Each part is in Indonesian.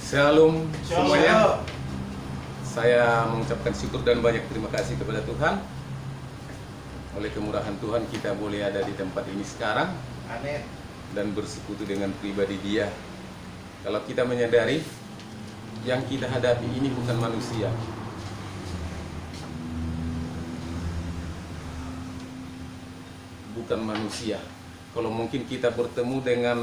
Shalom semuanya. Saya mengucapkan syukur dan banyak terima kasih kepada Tuhan. Oleh kemurahan Tuhan kita boleh ada di tempat ini sekarang. Amin. Dan bersekutu dengan pribadi Dia. Kalau kita menyadari yang kita hadapi ini bukan manusia. Bukan manusia. Kalau mungkin kita bertemu dengan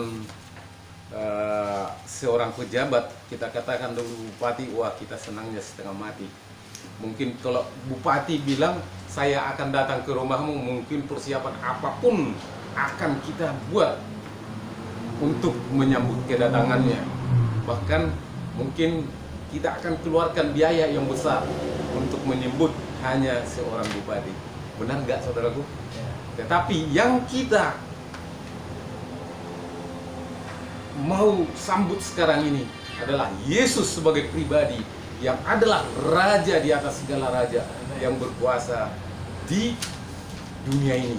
seorang pejabat, kita katakan dulu bupati, wah kita senangnya setengah mati. Mungkin kalau bupati bilang saya akan datang ke rumahmu, mungkin persiapan apapun akan kita buat untuk menyambut kedatangannya. Bahkan mungkin kita akan keluarkan biaya yang besar untuk menyambut hanya seorang bupati. Benar nggak saudaraku? Tetapi yang kita mau sambut sekarang ini adalah Yesus sebagai pribadi yang adalah raja di atas segala raja, yang berkuasa di dunia ini.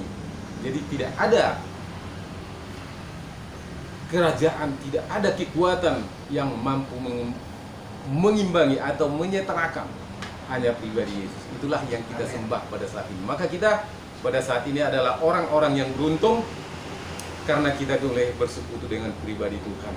Jadi tidak ada kerajaan, tidak ada kekuatan yang mampu mengimbangi atau menyetarakan hanya pribadi Yesus. Itulah yang kita sembah pada saat ini. Maka kita pada saat ini adalah orang-orang yang beruntung karena kita boleh bersekutu dengan pribadi Tuhan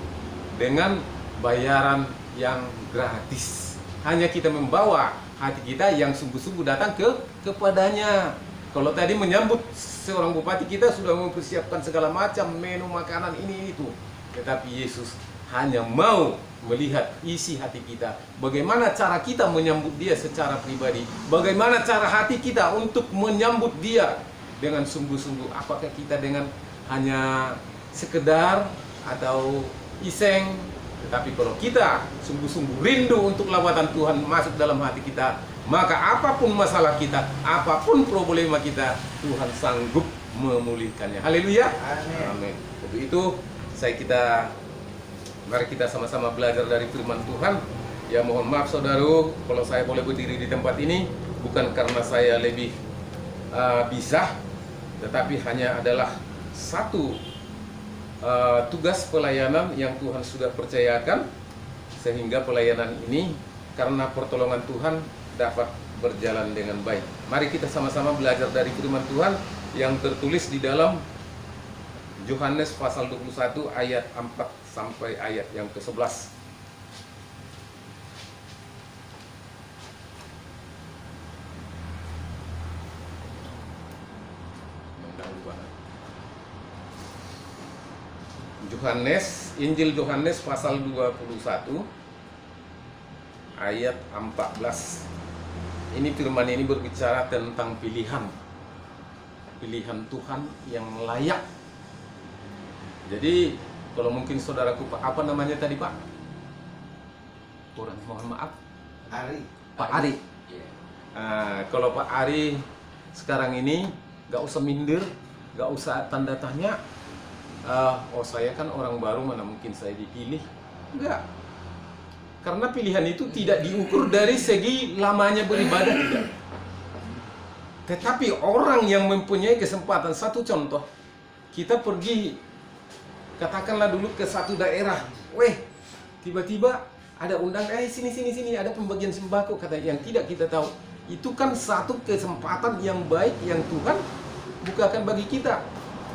dengan bayaran yang gratis. Hanya kita membawa hati kita yang sungguh-sungguh datang kepadanya. Kalau tadi menyambut seorang bupati, kita sudah mempersiapkan segala macam menu makanan ini itu. Tetapi Yesus hanya mau melihat isi hati kita. Bagaimana cara kita menyambut Dia secara pribadi? Bagaimana cara hati kita untuk menyambut Dia dengan sungguh-sungguh? Apakah kita dengan hanya sekedar atau iseng? Tetapi kalau kita sungguh-sungguh rindu untuk lawatan Tuhan masuk dalam hati kita, maka apapun masalah kita, apapun problema kita, Tuhan sanggup memulihkannya. Haleluya. Amin. Untuk itu mari kita sama-sama belajar dari firman Tuhan. Ya mohon maaf saudara, kalau saya boleh berdiri di tempat ini bukan karena saya lebih bisa, tetapi hanya adalah satu tugas pelayanan yang Tuhan sudah percayakan, sehingga pelayanan ini karena pertolongan Tuhan dapat berjalan dengan baik. Mari kita sama-sama belajar dari firman Tuhan yang tertulis di dalam Yohanes pasal 21 ayat 4 sampai ayat yang ke-11. Injil Yohanes pasal 21 ayat 14. Ini firman ini berbicara tentang pilihan Tuhan yang layak. Jadi kalau mungkin saudaraku, apa namanya tadi Pak? Kurang, mohon maaf. Ari. Pak Ari. Kalau Pak Ari sekarang ini gak usah minder, gak usah tanda tanya. Oh saya kan orang baru, mana mungkin saya dipilih. Enggak. Karena pilihan itu tidak diukur dari segi lamanya beribadah, tidak. Tetapi orang yang mempunyai kesempatan, satu contoh, kita pergi katakanlah dulu ke satu daerah, tiba-tiba ada undangan, sini ada pembagian sembako, kata yang tidak kita tahu. Itu kan satu kesempatan yang baik yang Tuhan bukakan bagi kita.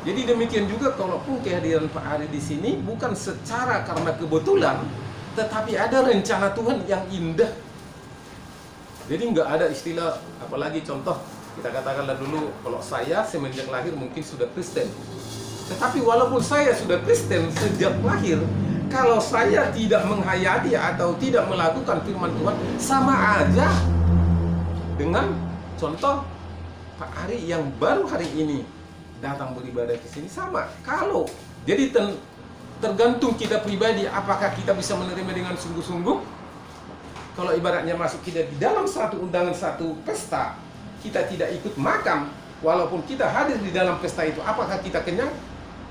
Jadi demikian juga kalaupun kehadiran Pak Ari di sini bukan secara karena kebetulan, tetapi ada rencana Tuhan yang indah. Jadi nggak ada istilah, apalagi contoh, kita katakanlah dulu, kalau saya semenjak lahir mungkin sudah Kristen. Tetapi walaupun saya sudah Kristen sejak lahir, kalau saya tidak menghayati atau tidak melakukan firman Tuhan, sama aja dengan contoh Pak Ari yang baru hari ini datang beribadah ke sini, sama. Kalau jadi tergantung kita pribadi, apakah kita bisa menerima dengan sungguh-sungguh. Kalau ibaratnya masuk kita di dalam satu undangan, satu pesta, kita tidak ikut makan, walaupun kita hadir di dalam pesta itu, apakah kita kenyang?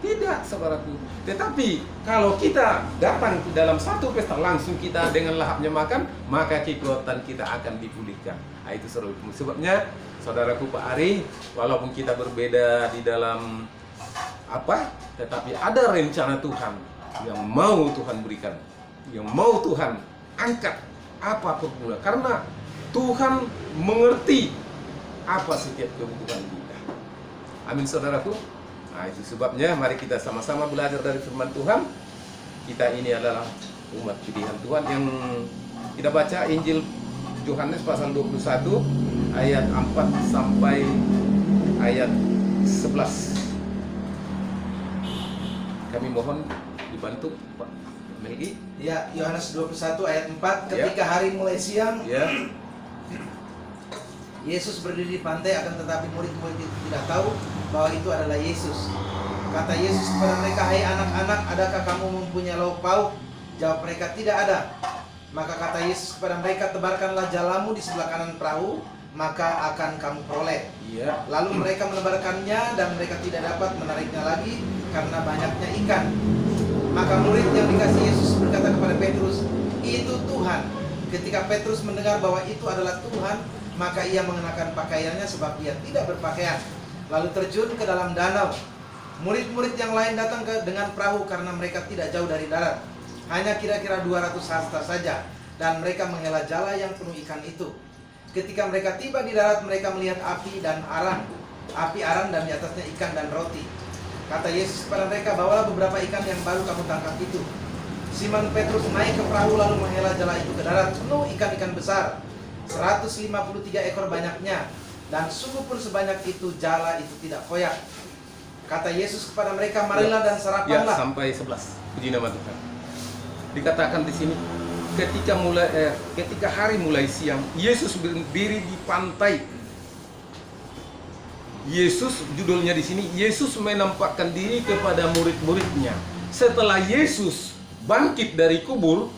Tidak, saudaraku. Tetapi kalau kita datang ke dalam satu pesta, langsung kita dengan lahapnya makan, maka kekuatan kita akan dipulihkan. Nah, itu saudaraku. Sebabnya saudaraku Pak Ari, walaupun kita berbeda di dalam tetapi ada rencana Tuhan yang mau Tuhan berikan, yang mau Tuhan angkat apa formula, karena Tuhan mengerti apa setiap kebutuhan kita. Amin saudaraku. Nah, itu sebabnya mari kita sama-sama belajar dari firman Tuhan. Kita ini adalah umat pilihan Tuhan. Yang kita baca Injil Yohanes pasal 21 ayat 4 sampai ayat 11. Kami mohon dibantu Pak Melgi. Ya, Yohanes 21 ayat 4. Ketika hari mulai siang, Ya. Yesus berdiri di pantai, akan tetapi murid-murid itu tidak tahu bahwa itu adalah Yesus. Kata Yesus kepada mereka, "Hai anak-anak, adakah kamu mempunyai lauk pauk?" Jawab mereka, "Tidak ada." Maka kata Yesus kepada mereka, "Tebarkanlah jalamu di sebelah kanan perahu, maka akan kamu peroleh." Iya. Lalu mereka melebarkannya dan mereka tidak dapat menariknya lagi karena banyaknya ikan. Maka murid yang dikasih Yesus berkata kepada Petrus, "Itu Tuhan." Ketika Petrus mendengar bahwa itu adalah Tuhan, maka ia mengenakan pakaiannya sebab ia tidak berpakaian, lalu terjun ke dalam danau. Murid-murid yang lain datang dengan perahu karena mereka tidak jauh dari darat, hanya kira-kira 200 hasta saja, dan mereka menghela jala yang penuh ikan itu. Ketika mereka tiba di darat, mereka melihat api arang dan di atasnya ikan dan roti. Kata Yesus kepada mereka, "Bawalah beberapa ikan yang baru kamu tangkap itu." Simon Petrus naik ke perahu lalu menghela jala itu ke darat, penuh ikan-ikan besar, 153 ekor banyaknya, dan sungguh pun sebanyak itu jala itu tidak koyak. Kata Yesus kepada mereka, "Marilah dan Ya, sarapanlah." sampai 11. Puji nama Tuhan. Dikatakan di sini, ketika hari mulai siang, Yesus berdiri di pantai. Yesus, judulnya di sini, Yesus menampakkan diri kepada murid-muridnya. Setelah Yesus bangkit dari kubur,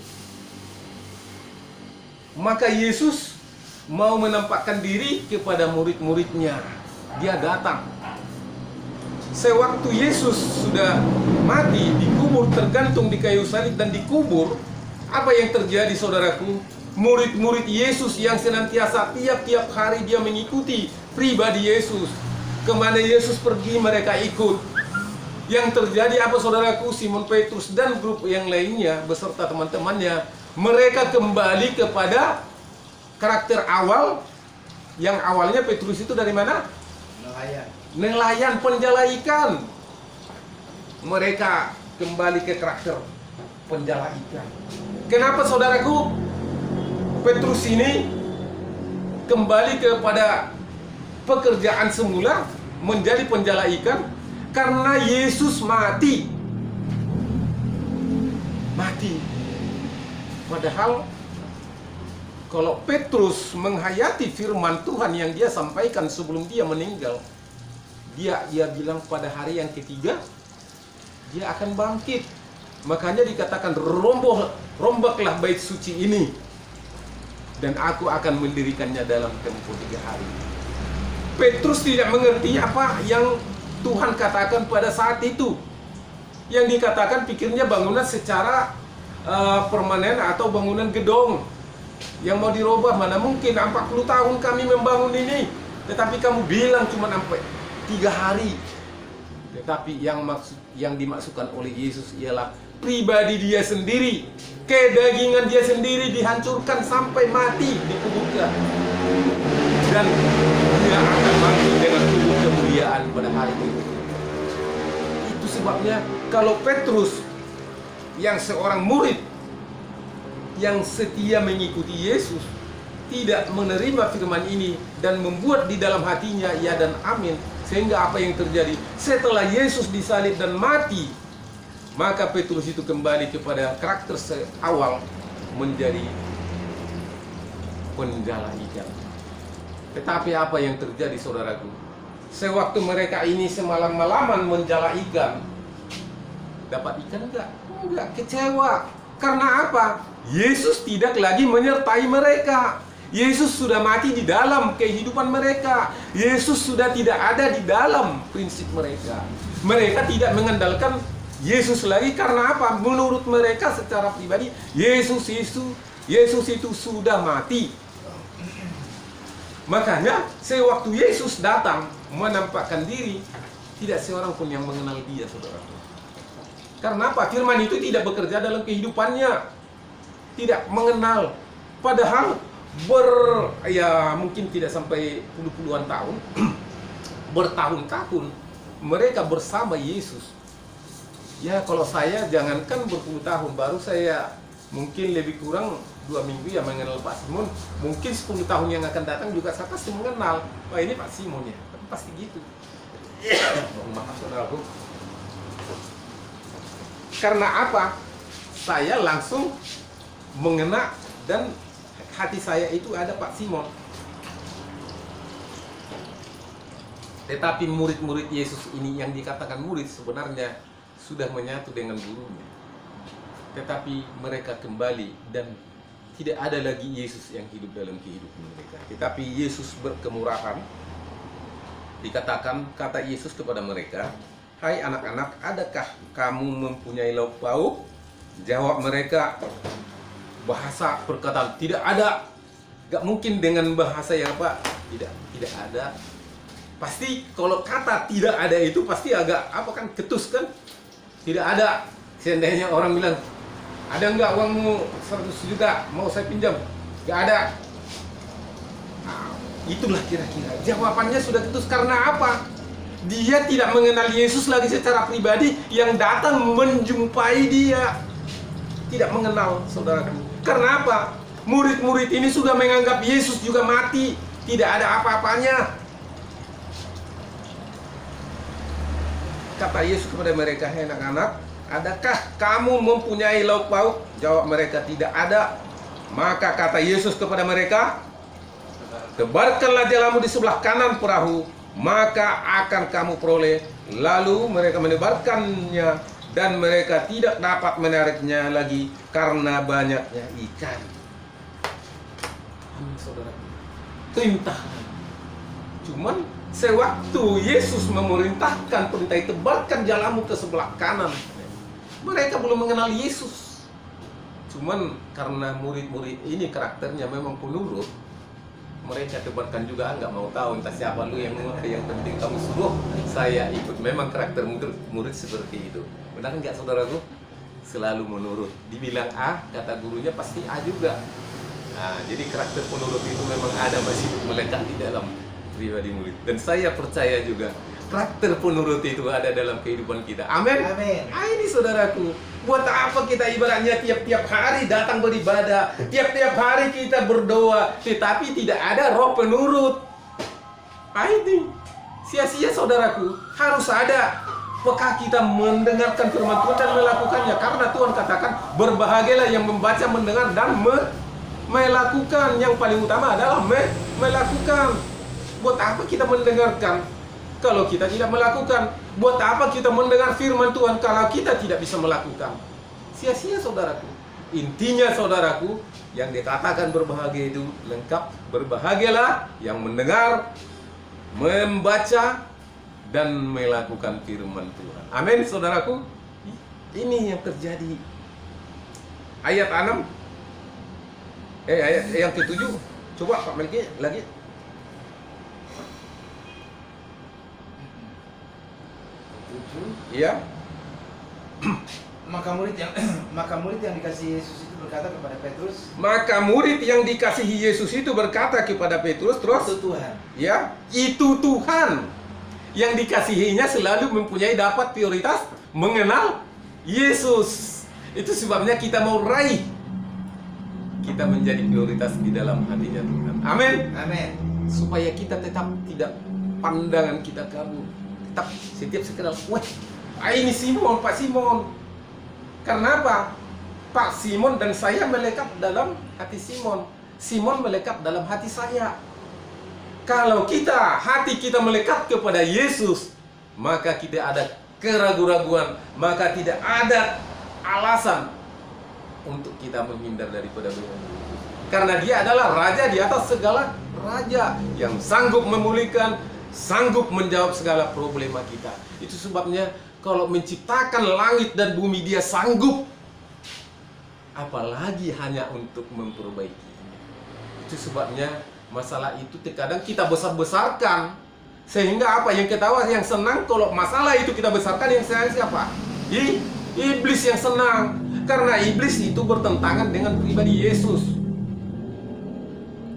maka Yesus mau menampakkan diri kepada murid-muridnya. Dia datang. Sewaktu Yesus sudah mati, dikubur, tergantung di kayu salib dan dikubur, apa yang terjadi saudaraku? Murid-murid Yesus yang senantiasa tiap-tiap hari dia mengikuti pribadi Yesus. Kemana Yesus pergi mereka ikut. Yang terjadi apa saudaraku? Simon Petrus dan grup yang lainnya beserta teman-temannya, mereka kembali kepada karakter awal. Yang awalnya Petrus itu dari mana? Nelayan, penjala ikan. Mereka kembali ke karakter penjala ikan. Kenapa saudaraku? Petrus ini kembali kepada pekerjaan semula, menjadi penjala ikan, karena Yesus mati. Padahal kalau Petrus menghayati firman Tuhan yang dia sampaikan sebelum dia meninggal, dia bilang pada hari yang ketiga dia akan bangkit. Makanya dikatakan, rombaklah bait suci ini dan aku akan mendirikannya dalam tempoh 3 hari. Petrus tidak mengerti apa yang Tuhan katakan pada saat itu. Yang dikatakan pikirnya bangunan secara permanen atau bangunan gedung yang mau dirubah. Mana mungkin, 40 tahun kami membangun ini, tetapi kamu bilang cuma sampai 3 hari. Tetapi yang dimaksudkan oleh Yesus ialah pribadi dia sendiri, kedagingan dia sendiri dihancurkan sampai mati, dikuburkan, dan dia akan bangkit dengan tubuh kemuliaan pada hari itu. Itu sebabnya kalau Petrus yang seorang murid yang setia mengikuti Yesus tidak menerima firman ini dan membuat di dalam hatinya ya dan amin, sehingga apa yang terjadi setelah Yesus disalib dan mati, maka Petrus itu kembali kepada karakter awal, menjadi penjala ikan. Tetapi apa yang terjadi saudaraku? Sewaktu mereka ini semalam-malaman menjala ikan, dapat ikan enggak? Enggak, kecewa. Karena apa? Yesus tidak lagi menyertai mereka. Yesus sudah mati di dalam kehidupan mereka. Yesus sudah tidak ada di dalam prinsip mereka. Mereka tidak mengandalkan Yesus lagi. Karena apa? Menurut mereka secara pribadi, Yesus itu sudah mati. Makanya sewaktu Yesus datang menampakkan diri, tidak seorang pun yang mengenal dia, saudara. Karena apa? Firman itu tidak bekerja dalam kehidupannya. tidak mengenal. Padahal ya mungkin tidak sampai puluh-puluhan tahun, bertahun-tahun mereka bersama Yesus. Ya kalau saya jangankan berpuluh tahun, baru saya mungkin lebih kurang 2 minggu ya mengenal Pak Simon. Mungkin 10 tahun yang akan datang juga saya pasti mengenal. Wah ini Pak Simon ya, pasti gitu. Mohon maaf saudaraku. Karena apa? Saya langsung mengena dan hati saya itu ada Pak Simon. Tetapi murid-murid Yesus ini yang dikatakan murid sebenarnya sudah menyatu dengan gurunya. Tetapi mereka kembali dan tidak ada lagi Yesus yang hidup dalam kehidupan mereka. Tetapi Yesus berkemurahan. Dikatakan, kata Yesus kepada mereka, "Hai anak-anak, adakah kamu mempunyai lauk pauk?" Jawab mereka, bahasa perkataan tidak ada. Gak mungkin dengan bahasa yang apa? Tidak ada. Pasti kalau kata tidak ada itu pasti agak apa kan, ketus kan? Tidak ada. Seandainya orang bilang, "Ada nggak uangmu 100 juta mau saya pinjam?" Gak ada. Nah, itulah kira-kira jawabannya sudah ketus. Karena apa? Dia tidak mengenal Yesus lagi secara pribadi. Yang datang menjumpai dia tidak mengenal, saudaraku. Karena apa? Murid-murid ini sudah menganggap Yesus juga mati, tidak ada apa-apanya. Kata Yesus kepada mereka, "Hai anak-anak, adakah kamu mempunyai lauk pauk?" Jawab mereka, "Tidak ada." Maka kata Yesus kepada mereka, "Tebarkanlah jalamu di sebelah kanan perahu, maka akan kamu peroleh." Lalu mereka menebarkannya dan mereka tidak dapat menariknya lagi karena banyaknya ikan. Saudara, perintah. Cuman sewaktu Yesus memerintahkan perintah itu, tebarkan jalamu ke sebelah kanan, mereka belum mengenal Yesus. Cuman karena murid-murid ini karakternya memang penurut, mereka tebarkan juga, nggak mau tahu entah siapa lu yang memakai, yang penting kamu suruh saya ikut. Memang karakter murid seperti itu. Benar nggak saudaraku? Selalu menurut. Dibilang A, kata gurunya pasti A juga. Nah, jadi karakter penurut itu memang ada, masih melekat di dalam pribadi murid. Dan saya percaya juga karakter penurut itu ada dalam kehidupan kita. Amin. Amin. Ini saudaraku, buat apa kita ibaratnya tiap-tiap hari datang beribadah, tiap-tiap hari kita berdoa, tetapi tidak ada roh penurut. Ini sia-sia saudaraku. Harus ada. Apakah kita mendengarkan firman Tuhan dan melakukannya? Karena Tuhan katakan, berbahagialah yang membaca, mendengar, dan melakukan. Yang paling utama adalah melakukan. Buat apa kita mendengarkan kalau kita tidak melakukan? Buat apa kita mendengar firman Tuhan kalau kita tidak bisa melakukan? Sia-sia saudaraku. Intinya saudaraku, yang dikatakan berbahagia itu lengkap. Berbahagialah yang mendengar, membaca, dan melakukan firman Tuhan. Amin saudaraku. Ini yang terjadi. Ayat 6. Ayat yang ke-7. Coba Pak Melki lagi. Iya. Maka murid yang dikasihi Yesus itu berkata kepada Petrus, Maka murid yang dikasihi Yesus itu berkata kepada Petrus, terus, "Itu Tuhan." ya, itu Tuhan. Yang dikasihinya selalu mempunyai dapat prioritas mengenal Yesus. Itu sebabnya kita mau raih, kita menjadi prioritas di dalam hatinya Tuhan. Amin. Amin. Supaya kita tetap tidak pandangan kita kabur. Tetap setiap sekedar, wah, ini Simon, Pak Simon. Karena apa? Pak Simon dan saya melekat dalam hati Simon. Simon melekat dalam hati saya. Kalau hati kita melekat kepada Yesus, maka tidak ada keraguan-raguan, maka tidak ada alasan untuk kita menghindar daripada beliau. Karena dia adalah raja di atas segala raja, yang sanggup memulihkan, sanggup menjawab segala problema kita. Itu sebabnya kalau menciptakan langit dan bumi dia sanggup, apalagi hanya untuk memperbaikinya. Itu sebabnya masalah itu terkadang kita besar-besarkan, sehingga apa yang ketawa, yang senang kalau masalah itu kita besarkan, yang sayang siapa? Iblis yang senang, karena iblis itu bertentangan dengan pribadi Yesus.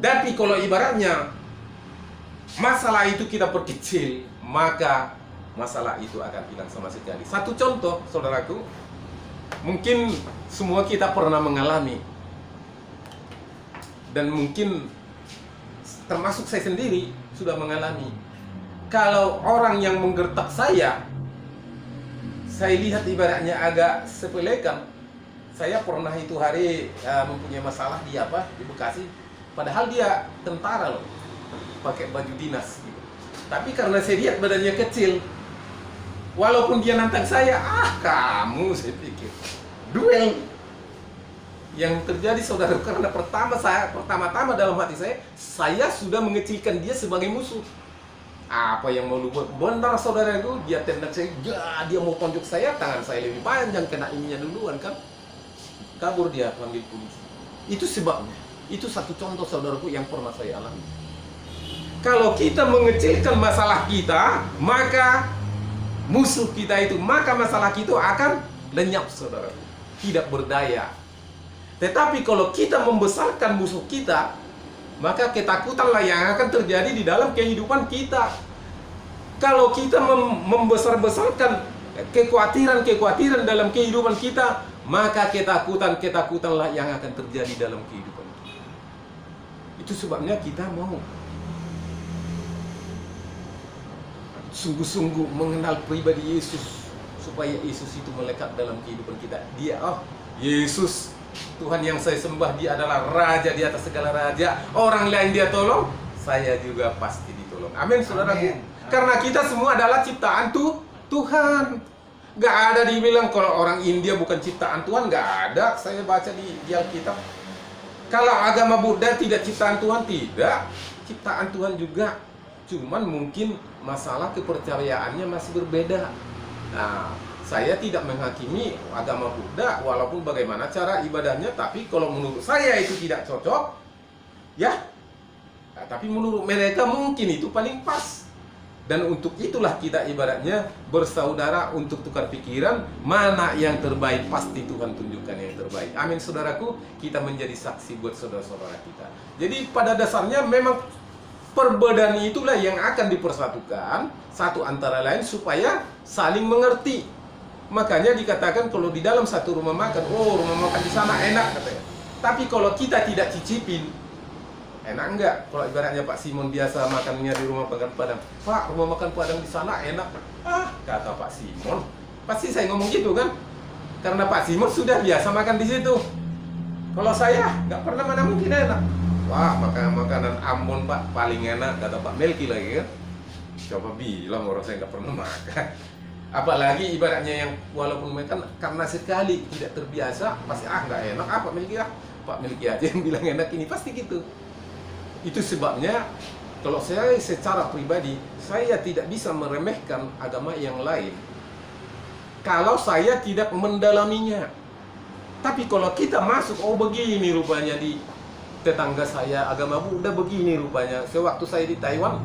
Tapi kalau ibaratnya masalah itu kita perkecil, maka masalah itu akan hilang sama sekali. Satu contoh, saudaraku, mungkin semua kita pernah mengalami, dan mungkin termasuk saya sendiri sudah mengalami. Kalau orang yang menggertak saya lihat ibaratnya agak sepelekan. Saya pernah itu hari mempunyai masalah di Bekasi, padahal dia tentara loh, pakai baju dinas gitu. Tapi karena saya lihat badannya kecil, walaupun dia nantang saya, kamu, saya pikir duel. Yang terjadi saudara, karena pertama-tama dalam hati saya sudah mengecilkan dia sebagai musuh. Apa yang mau lu buat? Benar saudara itu, dia tendang saya, dia mau tonjok saya, tangan saya lebih panjang, kena ininya duluan kan. Kabur dia, panggil polisi. Itu sebabnya. Itu satu contoh saudaraku yang pernah saya alami. Kalau kita mengecilkan masalah kita, maka musuh kita itu, maka masalah kita akan lenyap saudaraku, tidak berdaya. Tetapi kalau kita membesarkan musuh kita, maka ketakutanlah yang akan terjadi di dalam kehidupan kita. Kalau kita membesar-besarkan kekhawatiran dalam kehidupan kita, maka ketakutanlah yang akan terjadi dalam kehidupan kita. Itu sebabnya kita mau sungguh-sungguh mengenal pribadi Yesus, supaya Yesus itu melekat dalam kehidupan kita. Dia, Yesus Tuhan yang saya sembah, dia adalah raja di atas segala raja. Orang lain dia tolong, saya juga pasti ditolong. Amin saudaraku. Karena kita semua adalah ciptaan Tuhan. Gak ada dibilang kalau orang India bukan ciptaan Tuhan, gak ada. Saya baca di Alkitab. Kalau agama Buddha tidak ciptaan Tuhan, tidak. Ciptaan Tuhan juga. Cuman mungkin masalah kepercayaannya masih berbeda. Nah, saya tidak menghakimi agama Buddha walaupun bagaimana cara ibadahnya, tapi kalau menurut saya itu tidak cocok, ya. Nah, tapi menurut mereka mungkin itu paling pas. Dan untuk itulah kita ibaratnya bersaudara untuk tukar pikiran, mana yang terbaik pasti Tuhan tunjukkan yang terbaik. Amin saudaraku, kita menjadi saksi buat saudara-saudara kita. Jadi pada dasarnya memang perbedaan itulah yang akan dipersatukan satu antara lain supaya saling mengerti. Makanya dikatakan kalau di dalam satu rumah makan, rumah makan di sana enak katanya. Tapi kalau kita tidak cicipin, enak enggak? Kalau ibaratnya Pak Simon biasa makannya di rumah makan Padang, Pak, rumah makan Padang di sana enak. Kata Pak Simon, pasti saya ngomong gitu kan? Karena Pak Simon sudah biasa makan di situ. Kalau saya nggak pernah, mana mungkin enak. Wah, makanan Ambon Pak paling enak, kata Pak Melki lagi kan. Coba bilang orang saya nggak pernah makan. Apalagi ibaratnya yang walaupun makan karena sekali tidak terbiasa, pasti nggak enak. Pak Melki Pak Melki aja yang bilang enak, ini pasti gitu. Itu sebabnya kalau saya secara pribadi, saya tidak bisa meremehkan agama yang lain kalau saya tidak mendalaminya. Tapi kalau kita masuk, begini rupanya di tetangga saya agama Buddha begini rupanya. Sewaktu saya di Taiwan,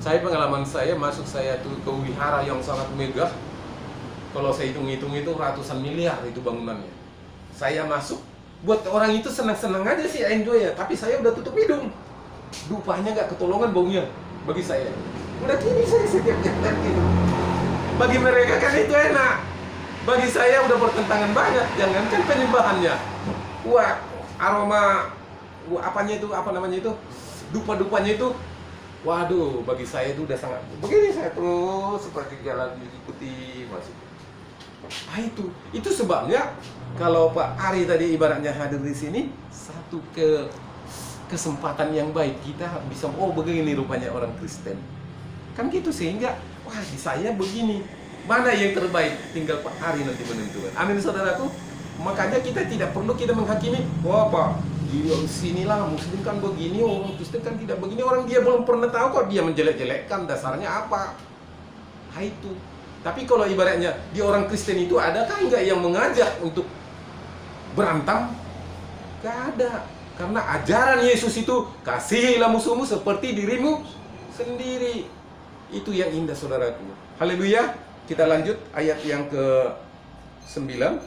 pengalaman saya masuk saya tuh ke wihara yang sangat megah. Kalau saya hitung-hitung itu ratusan miliar itu bangunannya. Saya masuk, buat orang itu senang-senang aja sih, enjoy ya. Tapi saya udah tutup hidung. Rupanya nggak ketolongan baunya bagi saya. Udah gini saya setiap lihat gitu. Bagi mereka kan itu enak. Bagi saya udah bertentangan banget. Jangankan penyembahannya. Wah, aroma apa namanya itu? Dupa-dupanya itu. Waduh, bagi saya itu udah sangat. Begini saya terus seperti jalan diikuti masuk. Itu sebabnya kalau Pak Ari tadi ibaratnya hadir di sini, satu kesempatan yang baik kita bisa begini rupanya orang Kristen. Kan gitu, sehingga di saya begini. Mana yang terbaik tinggal Pak Ari nanti menentukan. Amin saudaraku. Makanya kita tidak perlu kita menghakimi, Pak, di sinilah Muslim kan begini, orang Kristen kan tidak begini. Orang dia belum pernah tahu kok dia menjelek-jelekkan, dasarnya apa. Itu. Tapi kalau ibaratnya di orang Kristen itu adakah enggak yang mengajak untuk berantem? Gak ada. Karena ajaran Yesus itu, kasihilah musuhmu seperti dirimu sendiri. Itu yang indah saudaraku. Haleluya. Kita lanjut ayat yang 9.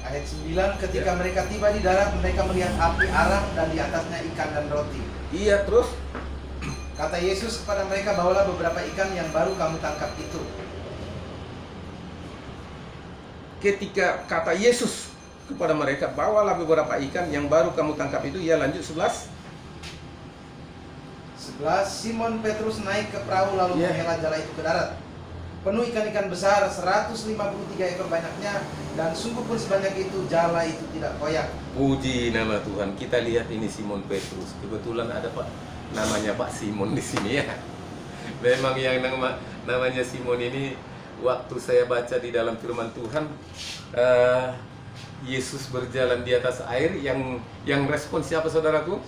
Ayat 9, ketika mereka tiba di darat, mereka melihat api arang dan di atasnya ikan dan roti. Iya, terus Kata Yesus kepada mereka, bawalah beberapa ikan yang baru kamu tangkap itu. ketika kata Yesus kepada mereka, bawalah beberapa ikan yang baru kamu tangkap itu, ya lanjut 11. 11, Simon Petrus naik ke perahu lalu menghela jala itu ke darat. Penuh ikan-ikan besar, 153 ekor banyaknya, dan sungguh pun sebanyak itu jala itu tidak koyak. Puji nama Tuhan. Kita lihat ini Simon Petrus. Kebetulan ada namanya Pak Simon di sini ya. Memang yang namanya Simon ini, waktu saya baca di dalam firman Tuhan, Yesus berjalan di atas air, yang respon siapa saudaraku?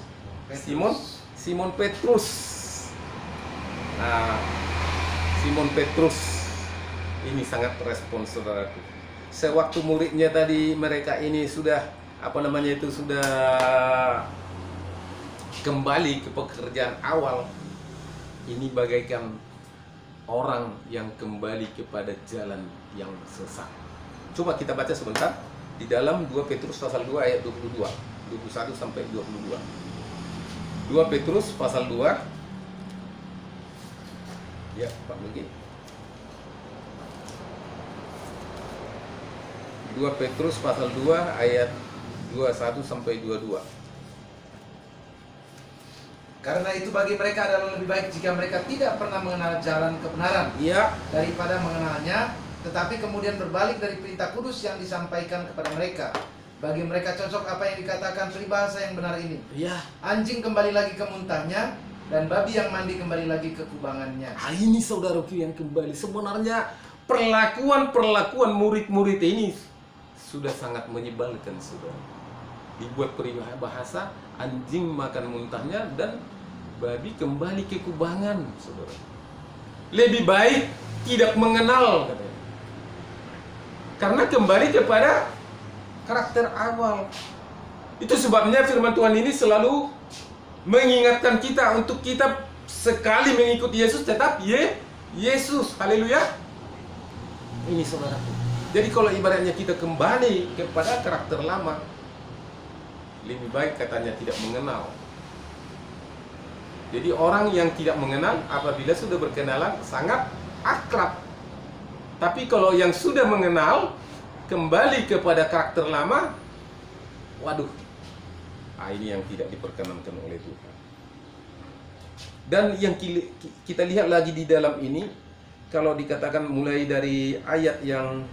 Petrus. Simon Petrus. Simon Petrus ini sangat respon saudaraku. Sewaktu muridnya tadi, mereka ini sudah sudah kembali ke pekerjaan awal. Ini bagaikan orang yang kembali kepada jalan yang sesat. Coba kita baca sebentar di dalam 2 Petrus pasal 2 ayat 22, 21 sampai 22. 2 Petrus pasal 2. Ya, Pak Mugi. 2 Petrus pasal 2 ayat 21 sampai 22. Karena itu bagi mereka adalah lebih baik jika mereka tidak pernah mengenal jalan kebenaran, Iya, daripada mengenalnya, tetapi kemudian berbalik dari perintah kudus yang disampaikan kepada mereka. Bagi mereka cocok apa yang dikatakan peribahasa yang benar ini. iya. Anjing kembali lagi ke muntahnya, dan babi yang mandi kembali lagi ke kubangannya. Ini saudaraku yang kembali. Sebenarnya perlakuan murid-murid ini sudah sangat menyebalkan, saudara. Dibuat peribahasa, anjing makan muntahnya dan babi kembali ke kubangan, saudara. Lebih baik tidak mengenal, katanya. Karena kembali kepada karakter awal. Itu sebabnya firman Tuhan ini selalu mengingatkan kita untuk kita sekali mengikuti Yesus, tetap Yesus. Haleluya. Ini saudaraku. Jadi kalau ibaratnya kita kembali kepada karakter lama, lebih baik katanya tidak mengenal. Jadi orang yang tidak mengenal apabila sudah berkenalan sangat akrab. Tapi kalau yang sudah mengenal kembali kepada karakter lama, waduh, ini yang tidak diperkenankan oleh Tuhan. Dan yang kita lihat lagi di dalam ini, kalau dikatakan mulai dari ayat yang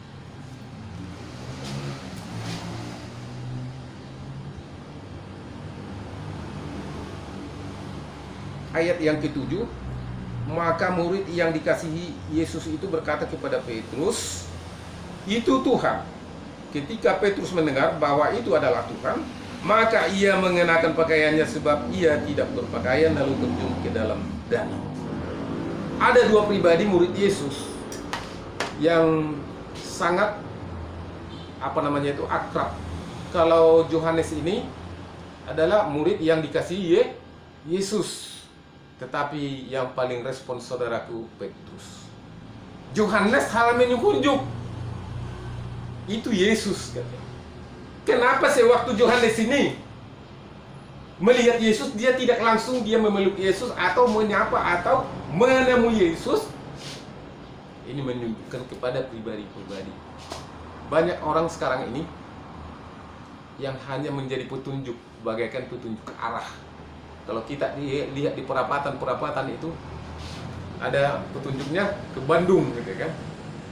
ke-7, maka murid yang dikasihi Yesus itu berkata kepada Petrus, "Itu Tuhan." Ketika Petrus mendengar bahwa itu adalah Tuhan, maka ia mengenakan pakaiannya sebab ia tidak berpakaian, lalu terjun ke dalam danau. Ada dua pribadi murid Yesus yang sangat akrab. Kalau Yohanes ini adalah murid yang dikasihi Yesus. Tetapi yang paling respon saudaraku Petrus. Yohanes hanya menunjuk. Itu Yesus, katanya. Kenapa sewaktu Yohanes ini melihat Yesus, dia tidak langsung dia memeluk Yesus atau menyapa atau menemui Yesus? Ini menunjukkan kepada pribadi-pribadi. Banyak orang sekarang ini yang hanya menjadi petunjuk, bagaikan petunjuk arah. Kalau kita lihat di perapatan itu ada petunjuknya ke Bandung, gitu kan.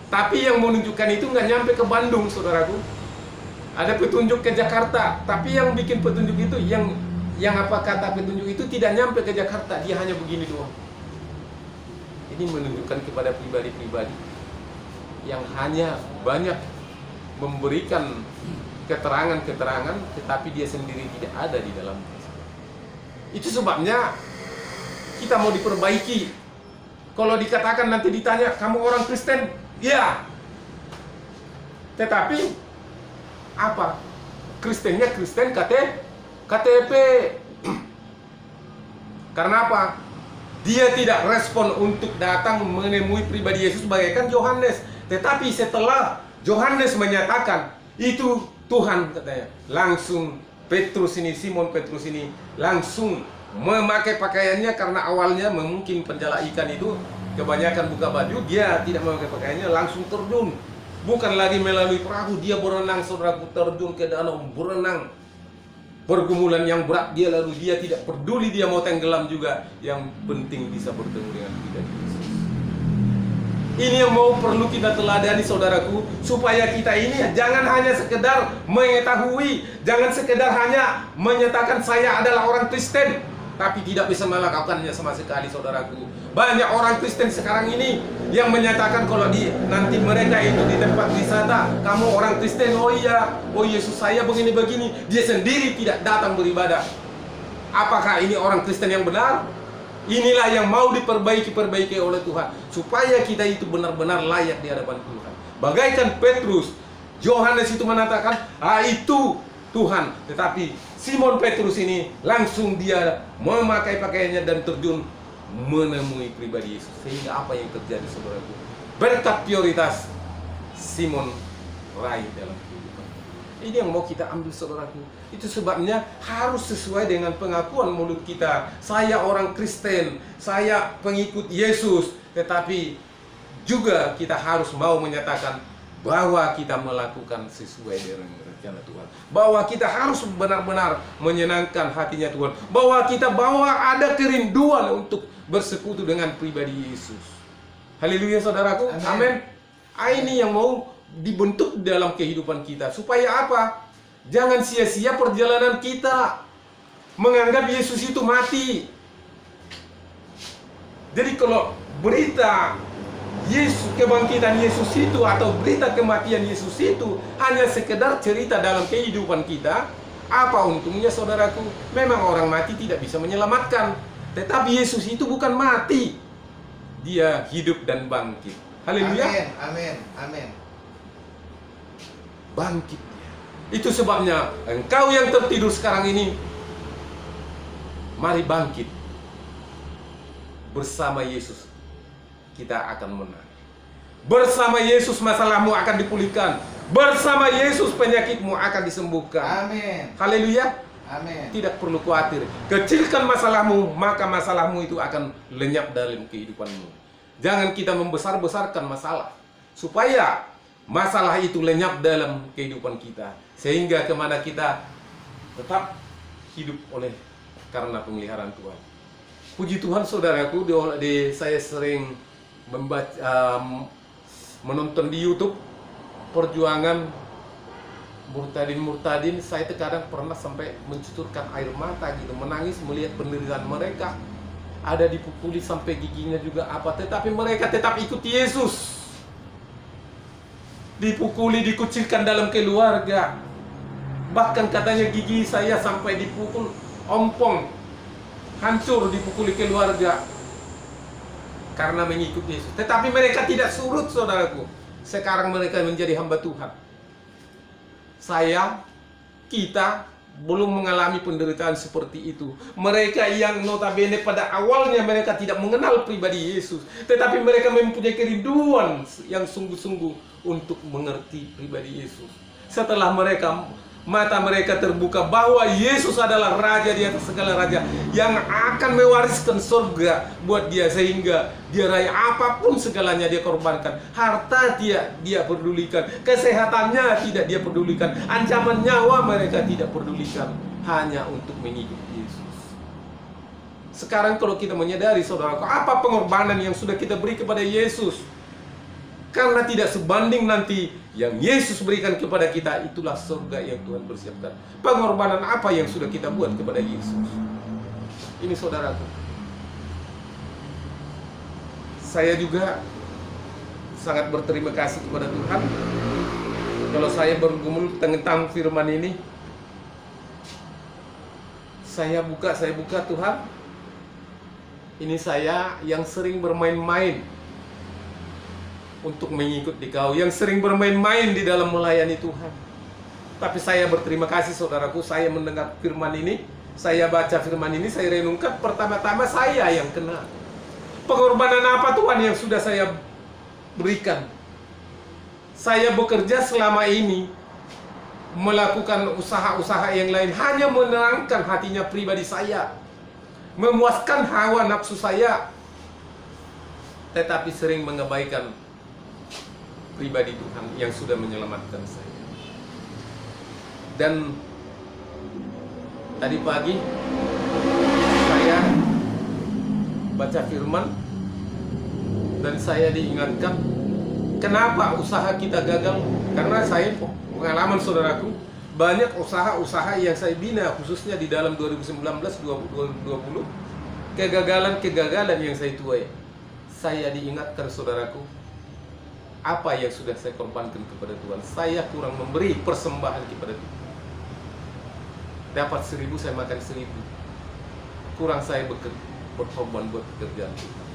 Tapi yang menunjukkan itu nggak nyampe ke Bandung, saudaraku. Ada petunjuk ke Jakarta, tapi yang bikin petunjuk itu, yang kata petunjuk itu tidak nyampe ke Jakarta, dia hanya begini doang. Ini menunjukkan kepada pribadi-pribadi yang hanya banyak memberikan keterangan-keterangan, tetapi dia sendiri tidak ada di dalam. Itu sebabnya kita mau diperbaiki. Kalau dikatakan nanti ditanya, kamu orang Kristen? Ya. Tetapi apa? Kristennya Kristen KTP. Karena apa? Dia tidak respon untuk datang menemui pribadi Yesus bagaikan Yohanes. Tetapi setelah Yohanes menyatakan itu Tuhan, katanya, langsung Petrus ini, Simon Petrus ini langsung memakai pakaiannya, karena awalnya mungkin penjala ikan itu kebanyakan buka baju, dia tidak memakai pakaiannya, langsung terjun. Bukan lagi melalui perahu, dia berenang, saudaraku, terjun ke danau, berenang. Pergumulan yang berat dia lalu, dia tidak peduli dia mau tenggelam juga, yang penting bisa bertemu dengan pribadi Yesus. Ini yang mau perlu kita teladani, saudaraku, supaya kita ini jangan hanya sekedar mengetahui, jangan sekedar hanya menyatakan saya adalah orang Kristen, tapi tidak bisa melakukannya sama sekali, saudaraku. Banyak orang Kristen sekarang ini yang menyatakan kalau nanti mereka itu di tempat wisata, kamu orang Kristen, oh iya, oh Yesus saya begini-begini, dia sendiri tidak datang beribadah. Apakah ini orang Kristen yang benar? Inilah yang mau diperbaiki oleh Tuhan, supaya kita itu benar-benar layak di hadapan Tuhan. Bagaikan Petrus, Yohanes itu mengatakan, itu Tuhan. Tetapi Simon Petrus ini langsung dia memakai pakaiannya dan terjun menemui pribadi Yesus. Sehingga apa yang terjadi, saudaraku? Berkat prioritas Simon raih dalam kehidupan. Ini yang mau kita ambil, saudaraku. Itu sebabnya harus sesuai dengan pengakuan mulut kita. Saya orang Kristen, saya pengikut Yesus. Tetapi juga kita harus mau menyatakan bahwa kita melakukan sesuai dengan rencana Tuhan, bahwa kita harus benar-benar menyenangkan hatinya Tuhan, bahwa kita ada kerinduan untuk bersekutu dengan pribadi Yesus. Haleluya, saudaraku. Amin. Ini yang mau dibentuk dalam kehidupan kita, supaya apa? Jangan sia-sia perjalanan kita menganggap Yesus itu mati. Jadi kalau berita Yesus, kebangkitan Yesus itu atau berita kematian Yesus itu hanya sekedar cerita dalam kehidupan kita, apa untungnya, saudaraku? Memang orang mati tidak bisa menyelamatkan, tetapi Yesus itu bukan mati, dia hidup dan bangkit. Haleluya. Amin, amin, amin. Bangkit dia. Itu sebabnya engkau yang tertidur sekarang ini, mari bangkit. Bersama Yesus kita akan menang. Bersama Yesus masalahmu akan dipulihkan. Bersama Yesus penyakitmu akan disembuhkan. Amin. Haleluya. Amin. Tidak perlu khawatir. Kecilkan masalahmu, maka masalahmu itu akan lenyap dalam kehidupanmu. Jangan kita membesar-besarkan masalah, supaya masalah itu lenyap dalam kehidupan kita, sehingga kemana kita tetap hidup karena pemeliharaan Tuhan. Puji Tuhan, saudaraku, saya sering menonton di YouTube perjuangan murtadin. Saya terkadang pernah sampai mencucurkan air mata gitu, menangis melihat penderitaan mereka. Ada dipukuli sampai giginya juga tetapi mereka tetap ikut Yesus. Dipukuli, dikucilkan dalam keluarga. Bahkan katanya gigi saya sampai dipukul ompong, hancur, dipukuli keluarga karena mengikut Yesus. Tetapi mereka tidak surut, saudaraku. Sekarang mereka menjadi hamba Tuhan. Kita belum mengalami penderitaan seperti itu. Mereka yang notabene pada awalnya mereka tidak mengenal pribadi Yesus, tetapi mereka mempunyai kerinduan yang sungguh-sungguh untuk mengerti pribadi Yesus. Setelah mata mereka terbuka bahwa Yesus adalah Raja di atas segala raja, yang akan mewariskan surga buat dia, sehingga dia raya apapun segalanya dia korbankan. Harta dia pedulikan, kesehatannya tidak dia pedulikan, ancaman nyawa mereka tidak pedulikan, hanya untuk mengikut Yesus. Sekarang kalau kita menyadari, saudaraku, apa pengorbanan yang sudah kita beri kepada Yesus, karena tidak sebanding nanti yang Yesus berikan kepada kita, itulah surga yang Tuhan persiapkan. Pengorbanan apa yang sudah kita buat kepada Yesus? Ini, saudaraku, saya juga sangat berterima kasih kepada Tuhan. Kalau saya bergumul tentang firman ini, saya buka Tuhan. Ini saya yang sering bermain-main untuk mengikuti Kau, yang sering bermain-main di dalam melayani Tuhan. Tapi saya berterima kasih, saudaraku, saya mendengar firman ini, saya baca firman ini, saya renungkan, pertama-tama saya yang kena. Pengorbanan apa Tuhan yang sudah saya berikan? Saya bekerja selama ini, melakukan usaha-usaha yang lain, hanya menenangkan hatinya pribadi saya, memuaskan hawa nafsu saya, tetapi sering mengabaikan pribadi Tuhan yang sudah menyelamatkan saya. Dan tadi pagi saya baca firman dan saya diingatkan kenapa usaha kita gagal. Karena saya pengalaman saudaraku, banyak usaha-usaha yang saya bina khususnya di dalam 2019-2020, kegagalan-kegagalan yang saya tuai. Saya diingatkan saudaraku, apa yang sudah saya korbankan kepada Tuhan. Saya kurang memberi persembahan kepada Tuhan. Dapat 1.000 saya makan 1.000. Kurang saya berkorban buat pekerjaan Tuhan.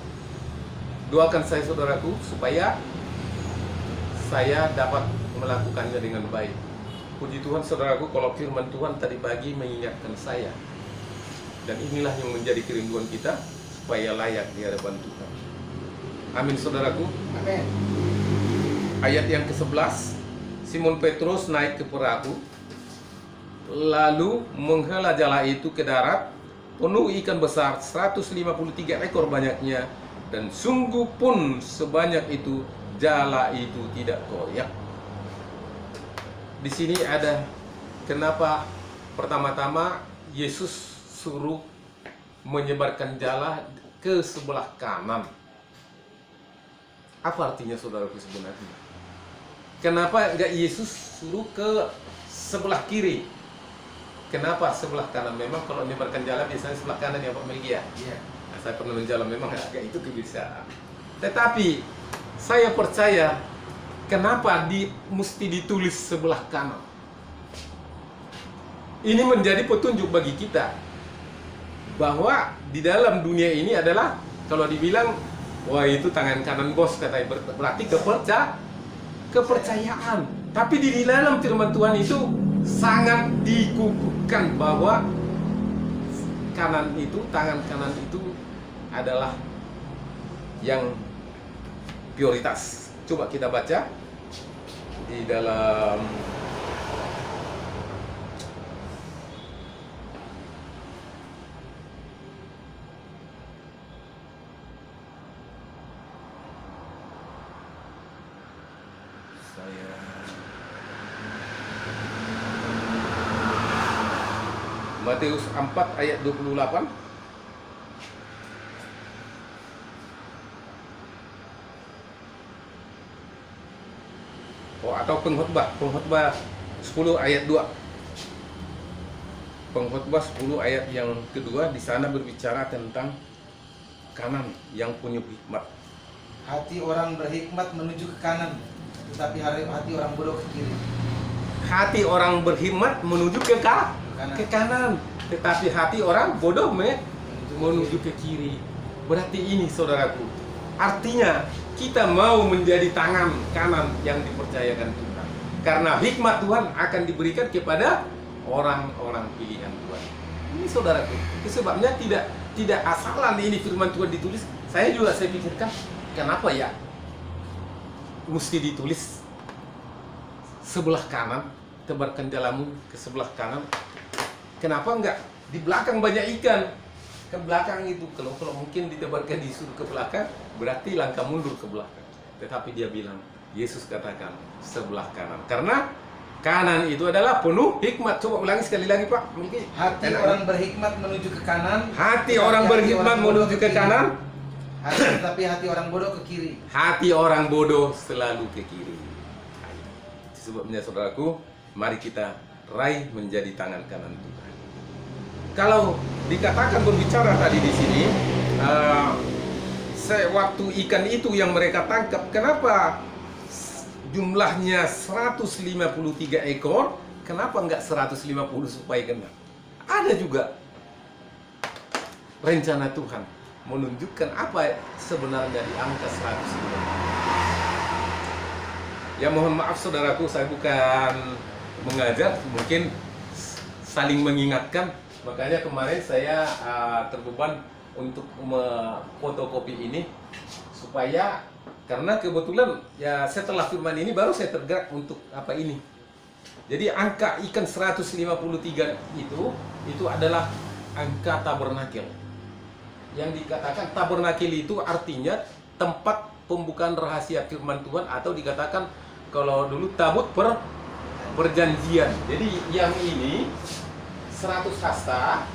Doakan saya saudaraku supaya saya dapat melakukannya dengan baik. Puji Tuhan saudaraku, kalau firman Tuhan tadi pagi mengingatkan saya. Dan inilah yang menjadi kerinduan kita supaya layak di hadapan Tuhan. Amin saudaraku. Amin. Ayat yang ke-11, Simon Petrus naik ke perahu, lalu menghela jala itu ke darat, penuh ikan besar, 153 ekor banyaknya, dan sungguh pun sebanyak itu jala itu tidak koyak. Di sini ada kenapa pertama-tama Yesus suruh menyebarkan jala ke sebelah kanan. Apa artinya saudaraku sebenarnya? Kenapa enggak Yesus suruh ke sebelah kiri? Kenapa sebelah kanan? Memang kalau menyebarkan jala biasanya sebelah kanan ya Pak Melgi ya? Iya. Nah, saya pernah menjalan, memang agak itu kebiasaan. Tetapi saya percaya kenapa mesti ditulis sebelah kanan. Ini menjadi petunjuk bagi kita bahwa di dalam dunia ini adalah kalau dibilang wah itu tangan kanan bos katanya, berarti kepercayaan. Tapi di dalam firman Tuhan itu sangat dikukuhkan bahwa kanan itu, tangan kanan itu adalah yang prioritas. Coba kita baca di dalam Matius 4 ayat 28. Atau pengkhotbah 10 ayat 2. Pengkhotbah 10 ayat yang kedua, di sana berbicara tentang kanan yang punya hikmat. Hati orang berhikmat menuju ke kanan, tetapi hati orang bodoh ke kiri. Hati orang berhikmat menuju ke kanan, tetapi hati orang bodoh menuju ke kiri. Berarti ini saudaraku, artinya kita mau menjadi tangan kanan yang dipercayakan Tuhan. Karena hikmat Tuhan akan diberikan kepada orang-orang pilihan Tuhan. Ini saudaraku, itu sebabnya tidak asalan ini firman Tuhan ditulis. Saya pikirkan, kenapa ya mesti ditulis sebelah kanan, tebarkan jalamu ke sebelah kanan. Kenapa enggak di belakang banyak ikan? Ke belakang itu, kalau mungkin ditebarkan disuruh ke belakang, berarti langkah mundur ke belakang. Tetapi dia bilang, Yesus katakan sebelah kanan. Karena kanan itu adalah penuh hikmat. Coba ulangi sekali lagi Pak. Hati orang berhikmat menuju ke kanan. Hati orang berhikmat menuju ke kanan. Tapi hati orang bodoh ke kiri. Hati orang bodoh selalu ke kiri. Sebabnya saudaraku, mari kita raih menjadi tangan kanan Tuhan. Kalau dikatakan berbicara tadi di sini, waktu ikan itu yang mereka tangkap, kenapa jumlahnya 153 ekor? Kenapa enggak 150 supaya kena? Ada juga rencana Tuhan menunjukkan apa sebenarnya di angka 150. Ya mohon maaf saudaraku, saya bukan mengajar, mungkin saling mengingatkan. Makanya kemarin saya terbeban untuk fotokopi ini supaya, karena kebetulan ya setelah firman ini baru saya tergerak untuk apa ini. Jadi angka ikan 153 itu adalah angka tabernakel. Yang dikatakan tabernakel itu artinya tempat pembukaan rahasia firman Tuhan, atau dikatakan kalau dulu tabut perjanjian. Jadi yang ini 100 hasta,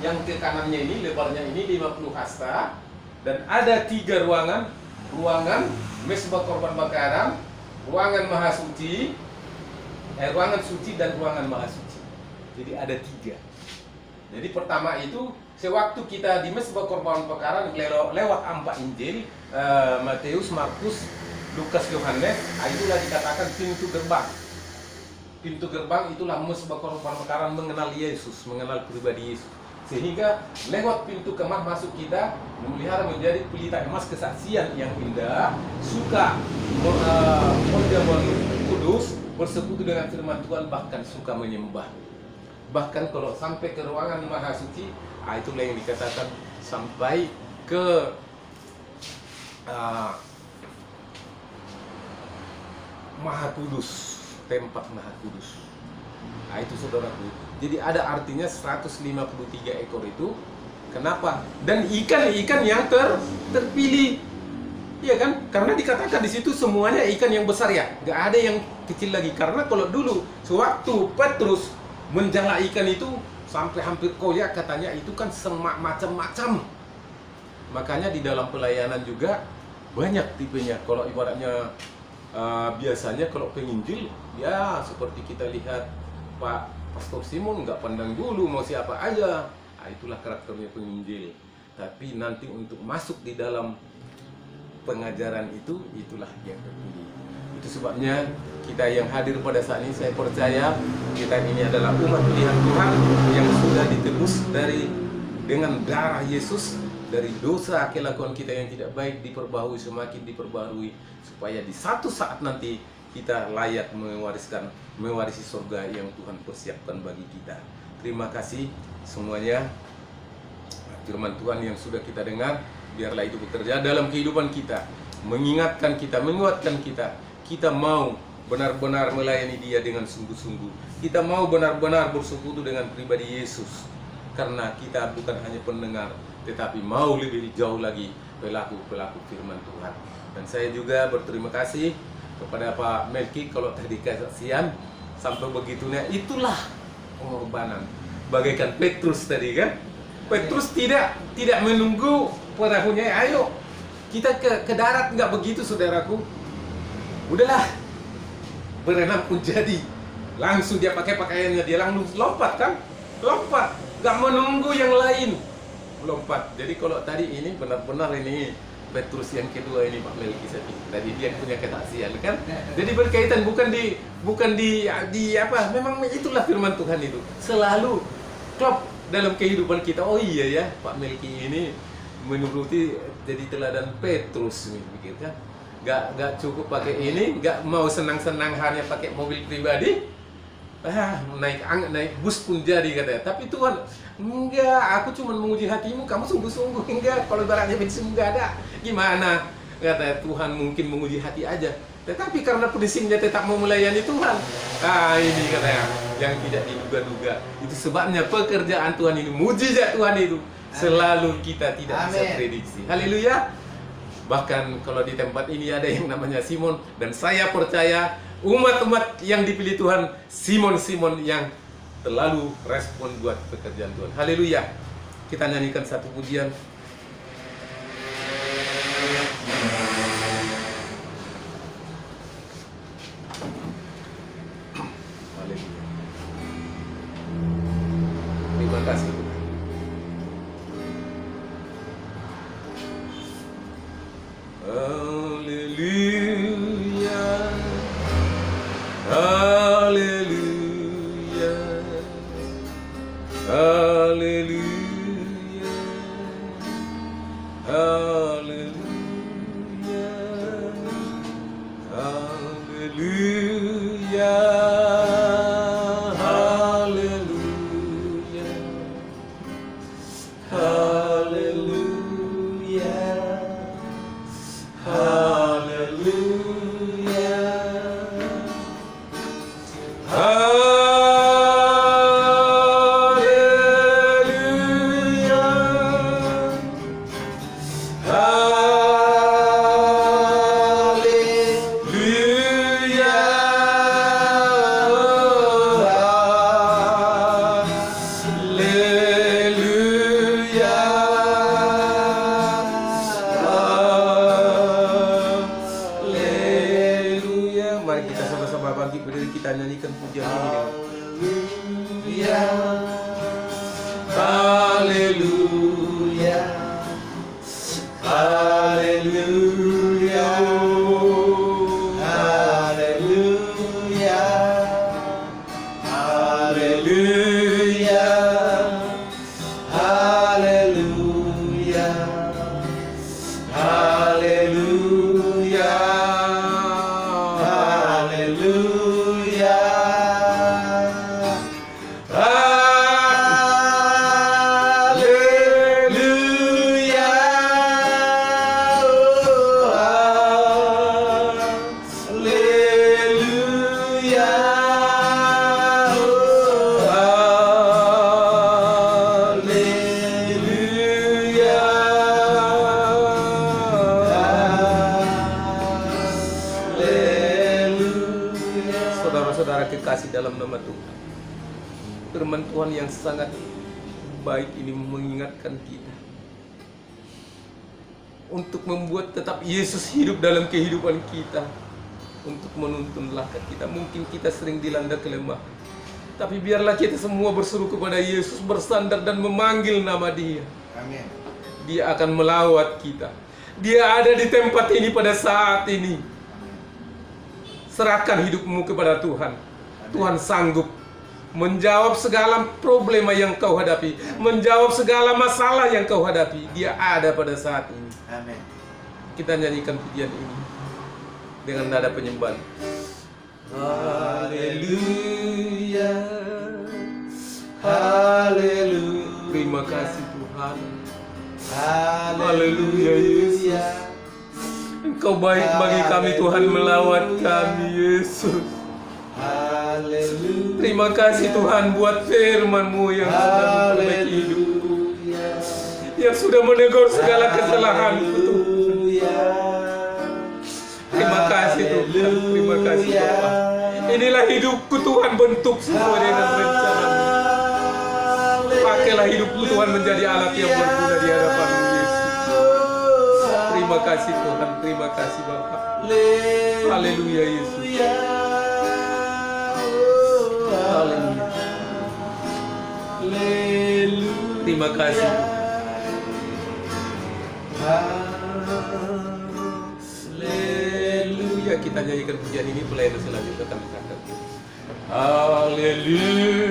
yang ke kanannya ini lebarnya ini 50 hasta, dan ada 3 ruangan mesbah korban bakaran, ruangan maha suci, ruangan suci dan ruangan maha suci. Jadi ada 3. Jadi pertama itu sewaktu kita di mesbah korban bakaran lewat 4 Injil, Matius, Markus, Lukas, Yohanes, itulah dikatakan pintu gerbang. Pintu gerbang itulah mesbah korban bakaran mengenal Yesus, mengenal pribadi Yesus. Sehingga lewat pintu kemah masuk kita memelihara menjadi pelita emas kesaksian yang indah, suka kudus, bersekutu dengan firman Tuhan, bahkan suka menyembah. Bahkan kalau sampai ke ruangan maha suci, itulah yang dikatakan sampai ke maha kudus, tempat maha kudus. Itu saudaraku. Jadi ada artinya 153 ekor itu. Kenapa? Dan ikan-ikan yang terpilih. Iya kan? Karena dikatakan di situ semuanya ikan yang besar ya. Gak ada yang kecil lagi. Karena kalau dulu sewaktu Petrus menjala ikan itu sampai hampir koyak, katanya itu kan semak macam-macam. Makanya di dalam pelayanan juga banyak tipenya. Kalau ibaratnya biasanya kalau penginjil ya seperti kita lihat Pak Pastor Simon nggak pandang dulu mau siapa aja. Itulah karakternya penginjil. Tapi nanti untuk masuk di dalam pengajaran itu, itulah yang terpilih. Itu sebabnya kita yang hadir pada saat ini, saya percaya kita ini adalah umat pilihan Tuhan yang sudah ditebus dengan darah Yesus dari dosa kelakuan kita yang tidak baik, diperbaharui, semakin diperbaharui, supaya di satu saat nanti kita layak mewarisi surga yang Tuhan persiapkan bagi kita. Terima kasih semuanya. Firman Tuhan yang sudah kita dengar, biarlah itu bekerja dalam kehidupan kita, mengingatkan kita, menguatkan kita. Kita mau benar-benar melayani Dia dengan sungguh-sungguh. Kita mau benar-benar bersekutu dengan pribadi Yesus, karena kita bukan hanya pendengar, tetapi mau lebih jauh lagi pelaku-pelaku firman Tuhan. Dan saya juga berterima kasih kepada Pak Melki, kalau tadi kesaksian sampai begitunya, itulah pengorbanan. Bagaikan Petrus tadi kan, Petrus tidak menunggu perahunya, ayo kita ke darat, nggak begitu saudaraku. Udahlah, berenang pun jadi, langsung dia pakai pakaiannya, dia langsung lompat kan, lompat, nggak menunggu yang lain, lompat. Jadi kalau tadi ini benar-benar ini Petrus yang kedua ini Pak Melki tadi dia punya kesaksian kan. Jadi berkaitan bukan di apa, memang itulah firman Tuhan itu selalu klop dalam kehidupan kita. Oh iya ya, Pak Melki ini menuruti jadi teladan Petrus nih, pikir kan. Gak cukup pakai ini, gak mau senang-senang hanya pakai mobil pribadi, naik bus pun jadi katanya. Tapi Tuhan, enggak, aku cuma menguji hatimu, kamu sungguh-sungguh. Enggak, kalau ibaratnya bensin enggak ada, gimana? Katanya Tuhan mungkin menguji hati aja, tetapi karena prinsipnya tetap mau melayani Tuhan. Ini katanya yang tidak diduga-duga. Itu sebabnya pekerjaan Tuhan ini, mujizat Tuhan itu selalu kita tidak bisa prediksi. Haleluya. Bahkan kalau di tempat ini ada yang namanya Simon, dan saya percaya umat-umat yang dipilih Tuhan, Simon-Simon yang terlalu respon buat pekerjaan Tuhan. Haleluya. Kita nyanyikan satu pujian. Haleluya. Terima kasih Tuhan. Haleluya. Haleluya. Haleluya. Haleluya. Haleluya. Haleluya. Haleluya. kita sama-sama bangkit berdiri, kita nyanyikan pujian ini dengan Haleluya, haleluya, haleluya, haleluya, haleluya, haleluya, haleluya. Saudara-saudara kekasih dalam nama Tuhan, firman Tuhan yang sangat baik ini mengingatkan kita untuk membuat tetap Yesus hidup dalam kehidupan kita, untuk menuntun langkah kita. Mungkin kita sering dilanda kelemahan, tapi biarlah kita semua berseru kepada Yesus, bersandar dan memanggil nama Dia. Amin. Dia akan melawat kita. Dia ada di tempat ini pada saat ini. Serahkan hidupmu kepada Tuhan. Tuhan sanggup menjawab segala problema yang kau hadapi, menjawab segala masalah yang kau hadapi. Dia ada pada saat ini. Amin. Kita nyanyikan pujian ini dengan nada penyembahan. Haleluya, haleluya. Terima kasih Tuhan. Haleluya Yesus. Engkau baik bagi kami Tuhan, melawat kami Yesus. Haleluya. Terima kasih Tuhan buat firman-Mu yang sudah memperbaiki hidupku, yang sudah menegur segala kesalahanku Tuhan. Terima kasih Tuhan, terima kasih Bapa. Inilah hidupku Tuhan, bentuk sesuai dengan rencana-Mu. Pakailah hidupku Tuhan menjadi alat yang berguna di hadapan-Mu Yesus. Terima kasih Tuhan, terima kasih Bapa. Haleluya Yesus. Haleluya. Terima kasih. Haleluya. Kita nyanyikan pujian ini, pelayanan selanjutnya kami katakan. Haleluya.